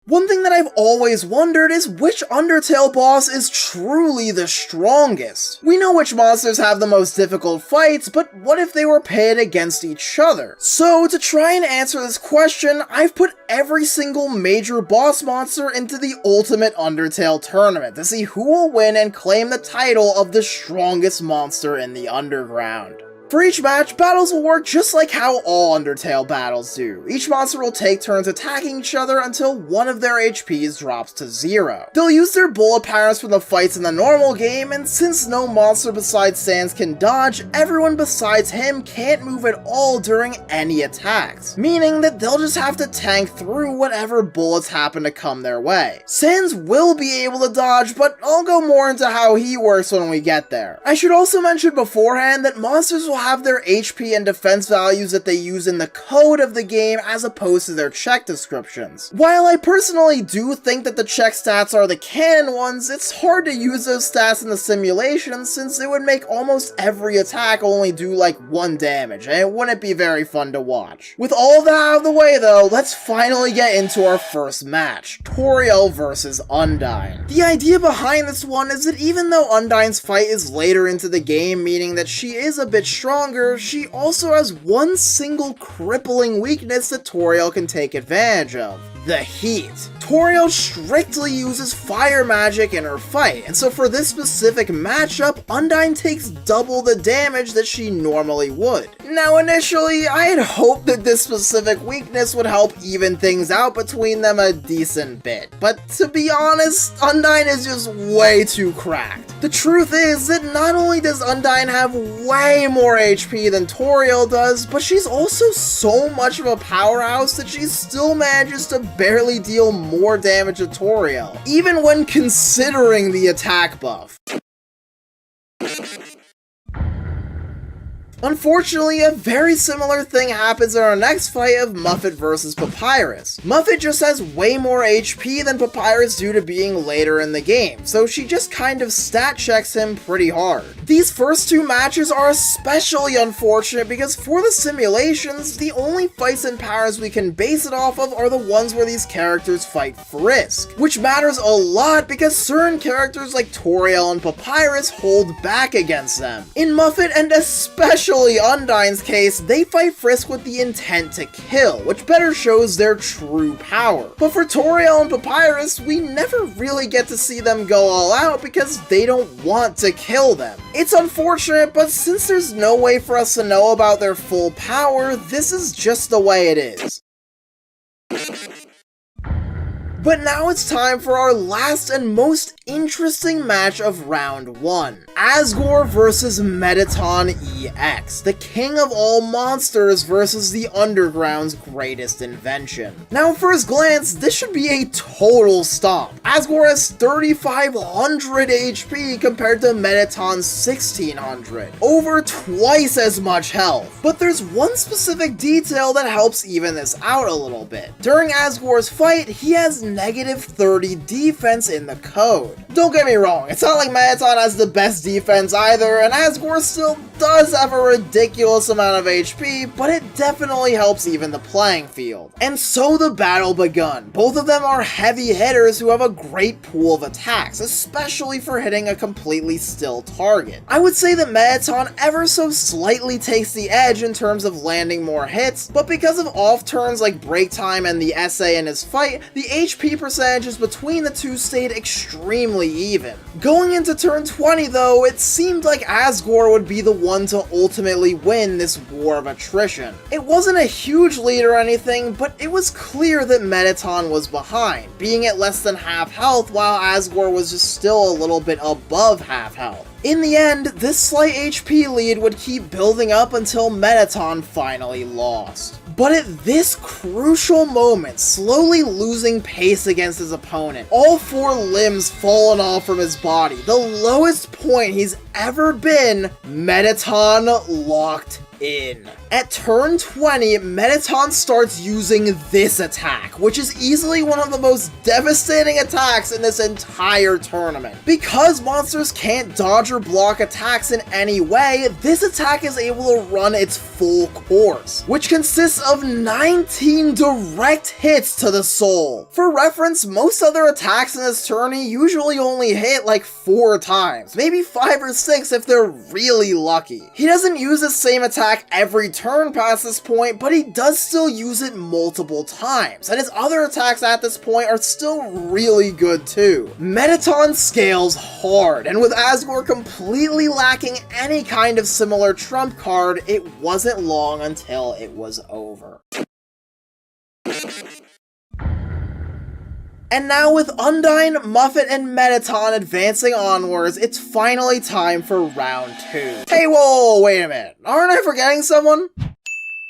One thing that I've always wondered is which Undertale boss is truly the strongest. We know which monsters have the most difficult fights, but what if they were pitted against each other? So to try and answer this question, I've put every single major boss monster into the Ultimate Undertale tournament to see who will win and claim the title of the strongest monster in the underground. For each match, battles will work just like how all Undertale battles do. Each monster will take turns attacking each other until one of their HPs drops to 0. They'll use their bullet patterns from the fights in the normal game, and since no monster besides Sans can dodge, everyone besides him can't move at all during any attacks, meaning that they'll just have to tank through whatever bullets happen to come their way. Sans will be able to dodge, but I'll go more into how he works when we get there. I should also mention beforehand that monsters will have their HP and defense values that they use in the code of the game as opposed to their check descriptions. While I personally do think that the check stats are the canon ones, it's hard to use those stats in the simulation since it would make almost every attack only do like 1 damage, and it wouldn't be very fun to watch. With all of that out of the way though, let's finally get into our first match, Toriel vs Undyne. The idea behind this one is that even though Undyne's fight is later into the game, meaning that she is a bit stronger, she also has one single crippling weakness that Toriel can take advantage of: the heat. Toriel strictly uses fire magic in her fight, and so for this specific matchup, Undyne takes double the damage that she normally would. Now initially, I had hoped that this specific weakness would help even things out between them a decent bit, but to be honest, Undyne is just way too cracked. The truth is that not only does Undyne have way more HP than Toriel does, but she's also so much of a powerhouse that she still manages to barely deal more damage to Toriel, even when considering the attack buff. Unfortunately, a very similar thing happens in our next fight of Muffet vs Papyrus. Muffet just has way more HP than Papyrus due to being later in the game, so she just kind of stat checks him pretty hard. These first 2 matches are especially unfortunate because for the simulations, the only fights and powers we can base it off of are the ones where these characters fight Frisk, which matters a lot because certain characters like Toriel and Papyrus hold back against them. In Muffet and especially Undyne's case, they fight Frisk with the intent to kill, which better shows their true power. But for Toriel and Papyrus, we never really get to see them go all out because they don't want to kill them. It's unfortunate, but since there's no way for us to know about their full power, this is just the way it is. But now it's time for our last and most interesting match of round 1. Asgore vs Mettaton EX, the king of all monsters versus the underground's greatest invention. Now at first glance, this should be a total stomp. Asgore has 3,500 HP compared to Mettaton's 1,600, over twice as much health. But there's one specific detail that helps even this out a little bit. During Asgore's fight, he has negative 30 defense in the code. Don't get me wrong, it's not like Mettaton has the best defense either, and Asgore still does have a ridiculous amount of HP, but it definitely helps even the playing field. And so the battle begun. Both of them are heavy hitters who have a great pool of attacks, especially for hitting a completely still target. I would say that Mettaton ever so slightly takes the edge in terms of landing more hits, but because of off turns like break time and the SA in his fight, the HP percentages between the two stayed extremely even. Going into turn 20 though, it seemed like Asgore would be the one to ultimately win this war of attrition. It wasn't a huge lead or anything, but it was clear that Mettaton was behind, being at less than half health while Asgore was just still a little bit above half health. In the end, this slight HP lead would keep building up until Mettaton finally lost. But at this crucial moment, slowly losing pace against his opponent, all 4 limbs falling off from his body, the lowest point he's ever been, Mettaton locked in. At turn 20, Mettaton starts using this attack, which is easily one of the most devastating attacks in this entire tournament. Because monsters can't dodge or block attacks in any way, this attack is able to run its full course, which consists of 19 direct hits to the soul. For reference, most other attacks in this tourney usually only hit like 4 times, maybe 5 or 6 if they're really lucky. He doesn't use the same attack every turn past this point, but he does still use it multiple times, and his other attacks at this point are still really good too. Mettaton scales hard, and with Asgore completely lacking any kind of similar trump card, it wasn't long until it was over. And now with Undyne, Muffet, and Mettaton advancing onwards, it's finally time for round 2. Hey, whoa, wait a minute. Aren't I forgetting someone?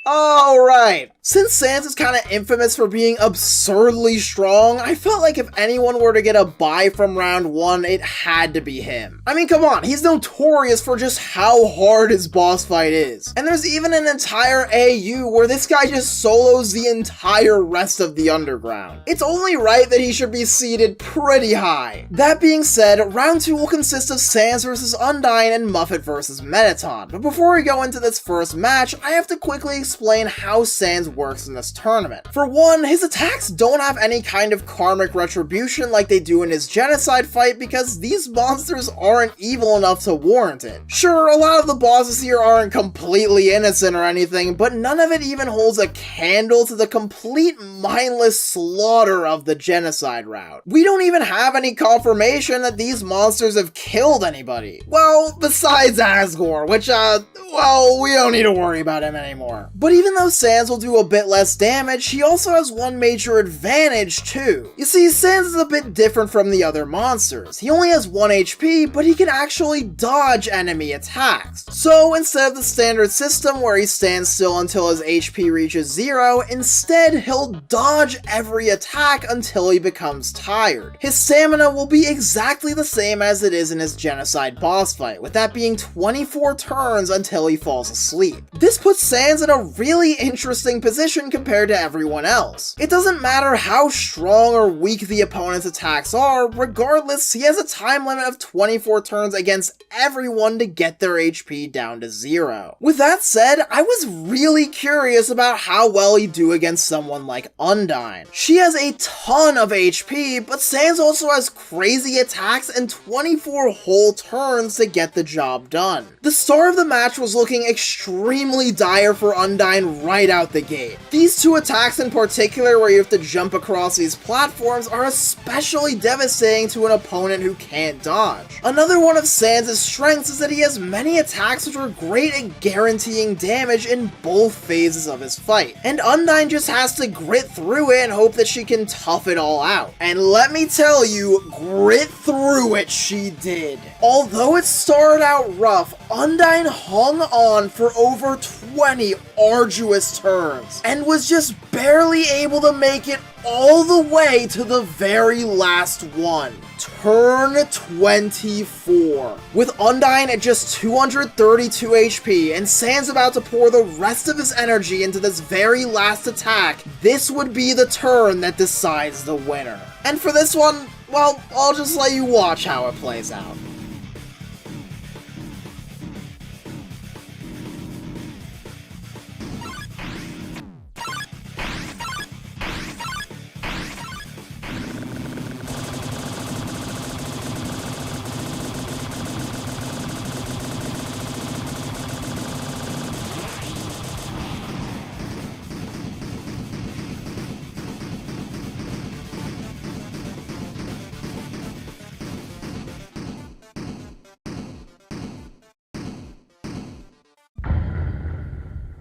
Oh, right. Since Sans is kind of infamous for being absurdly strong, I felt like if anyone were to get a bye from round 1, it had to be him. I mean, come on, he's notorious for just how hard his boss fight is. And there's even an entire AU where this guy just solos the entire rest of the underground. It's only right that he should be seated pretty high. That being said, round 2 will consist of Sans versus Undyne and Muffet versus Mettaton. But before we go into this first match, I have to quickly explain how Sans works in this tournament. For one, his attacks don't have any kind of karmic retribution like they do in his genocide fight because these monsters aren't evil enough to warrant it. Sure, a lot of the bosses here aren't completely innocent or anything, but none of it even holds a candle to the complete mindless slaughter of the genocide route. We don't even have any confirmation that these monsters have killed anybody. Well, besides Asgore, which, well, we don't need to worry about him anymore. But even though Sans will do a bit less damage, he also has one major advantage too. You see, Sans is a bit different from the other monsters. He only has 1 HP, but he can actually dodge enemy attacks. So instead of the standard system where he stands still until his HP reaches 0, instead he'll dodge every attack until he becomes tired. His stamina will be exactly the same as it is in his genocide boss fight, with that being 24 turns until he falls asleep. This puts Sans in a really interesting position compared to everyone else. It doesn't matter how strong or weak the opponent's attacks are, regardless, he has a time limit of 24 turns against everyone to get their HP down to 0. With that said, I was really curious about how well he'd do against someone like Undyne. She has a ton of HP, but Sans also has crazy attacks and 24 whole turns to get the job done. The start of the match was looking extremely dire for Undyne right out the gate. These 2 attacks in particular, where you have to jump across these platforms, are especially devastating to an opponent who can't dodge. Another one of Sans' strengths is that he has many attacks which are great at guaranteeing damage in both phases of his fight, and Undyne just has to grit through it and hope that she can tough it all out. And let me tell you, grit through it she did. Although it started out rough, Undyne hung on for over 20 arduous turns, and was just barely able to make it all the way to the very last one. Turn 24. With Undyne at just 232 HP, and Sans about to pour the rest of his energy into this very last attack, this would be the turn that decides the winner. And for this one, well, I'll just let you watch how it plays out.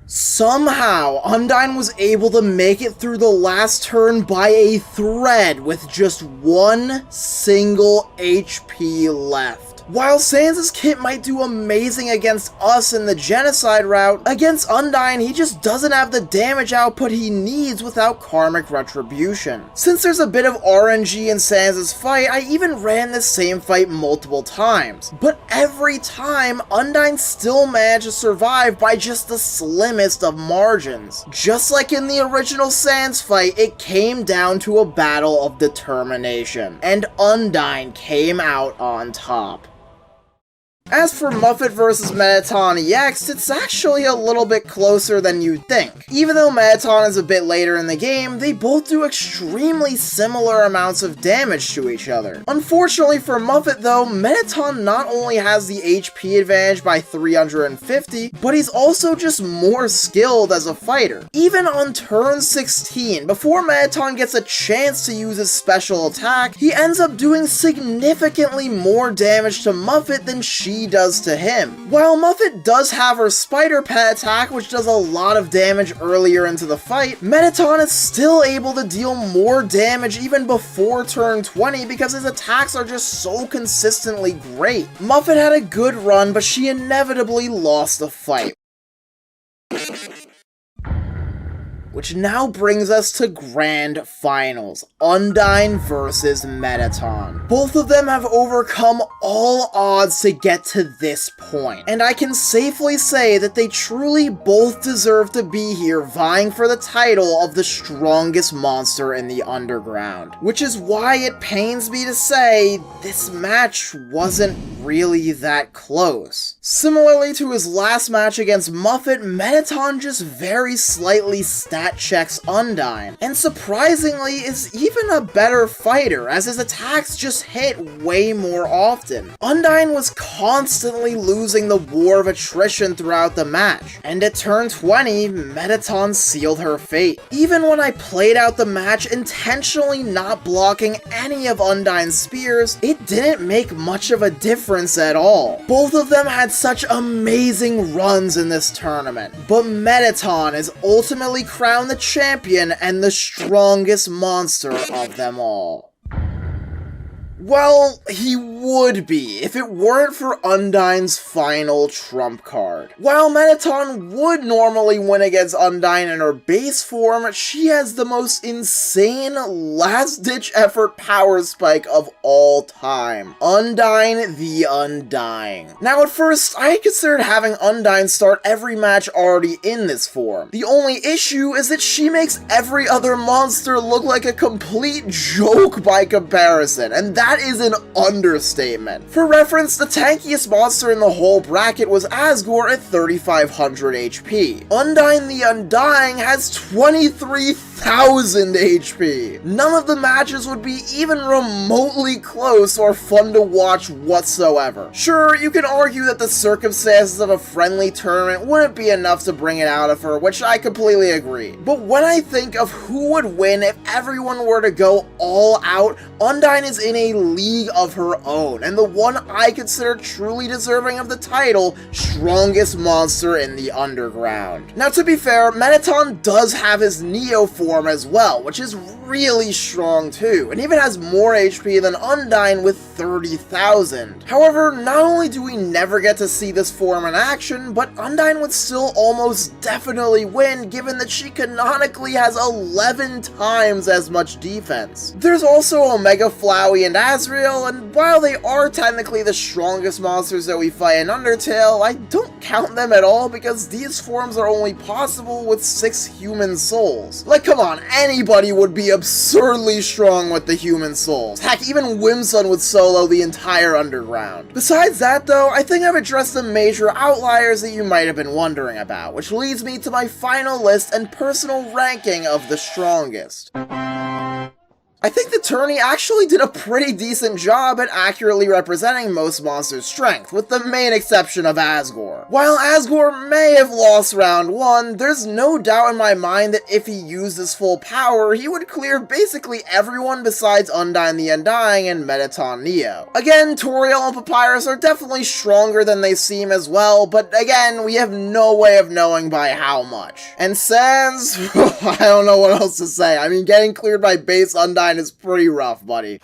Somehow, Undyne was able to make it through the last turn by a thread with just 1 single HP left. While Sans' kit might do amazing against us in the genocide route, against Undyne he just doesn't have the damage output he needs without karmic retribution. Since there's a bit of RNG in Sans' fight, I even ran this same fight multiple times, but every time Undyne still managed to survive by just the slimmest of margins. Just like in the original Sans fight, it came down to a battle of determination, and Undyne came out on top. As for Muffet vs Mettaton EX, it's actually a little bit closer than you'd think. Even though Mettaton is a bit later in the game, they both do extremely similar amounts of damage to each other. Unfortunately for Muffet though, Mettaton not only has the HP advantage by 350, but he's also just more skilled as a fighter. Even on turn 16, before Mettaton gets a chance to use his special attack, he ends up doing significantly more damage to Muffet than she does to him. While Muffet does have her spider pet attack, which does a lot of damage earlier into the fight, Mettaton is still able to deal more damage even before turn 20 because his attacks are just so consistently great. Muffet had a good run, but she inevitably lost the fight. Which now brings us to Grand Finals, Undyne vs Mettaton. Both of them have overcome all odds to get to this point, and I can safely say that they truly both deserve to be here vying for the title of the strongest monster in the underground. Which is why it pains me to say, this match wasn't really that close. Similarly to his last match against Muffet, Mettaton just very slightly stat checks Undyne, and surprisingly is even a better fighter as his attacks just hit way more often. Undyne was constantly losing the war of attrition throughout the match, and at turn 20, Mettaton sealed her fate. Even when I played out the match intentionally not blocking any of Undyne's spears, it didn't make much of a difference at all. Both of them had such amazing runs in this tournament, but Mettaton is ultimately crowned the champion and the strongest monster of them all. Well, he would be if it weren't for Undyne's final trump card. While Mettaton would normally win against Undyne in her base form, she has the most insane last-ditch effort power spike of all time. Undyne the Undying. Now at first, I had considered having Undyne start every match already in this form. The only issue is that she makes every other monster look like a complete joke by comparison, and that is an understatement. For reference, the tankiest monster in the whole bracket was Asgore at 3500 HP. Undyne the Undying has 23,000 HP. None of the matches would be even remotely close or fun to watch whatsoever. Sure, you can argue that the circumstances of a friendly tournament wouldn't be enough to bring it out of her, which I completely agree. But when I think of who would win if everyone were to go all out, Undyne is in a league of her own, and the one I consider truly deserving of the title, strongest monster in the underground. Now to be fair, Mettaton does have his Neo form as well, which is really strong too, and even has more HP than Undyne with 30,000. However, not only do we never get to see this form in action, but Undyne would still almost definitely win given that she canonically has 11 times as much defense. There's also Omega Flowey and Azrael, and while they are technically the strongest monsters that we fight in Undertale, I don't count them at all because these forms are only possible with 6 human souls. Like, come on, anybody would be absurdly strong with the human souls. Heck, even Whimsun would solo the entire underground. Besides that though, I think I've addressed the major outliers that you might have been wondering about, which leads me to my final list and personal ranking of the strongest. I think the tourney actually did a pretty decent job at accurately representing most monsters' strength, with the main exception of Asgore. While Asgore may have lost round 1, there's no doubt in my mind that if he used his full power, he would clear basically everyone besides Undyne the Undying and Mettaton Neo. Again, Toriel and Papyrus are definitely stronger than they seem as well, but again, we have no way of knowing by how much. And Sans, I don't know what else to say. I mean, getting cleared by base Undyne is pretty rough, buddy.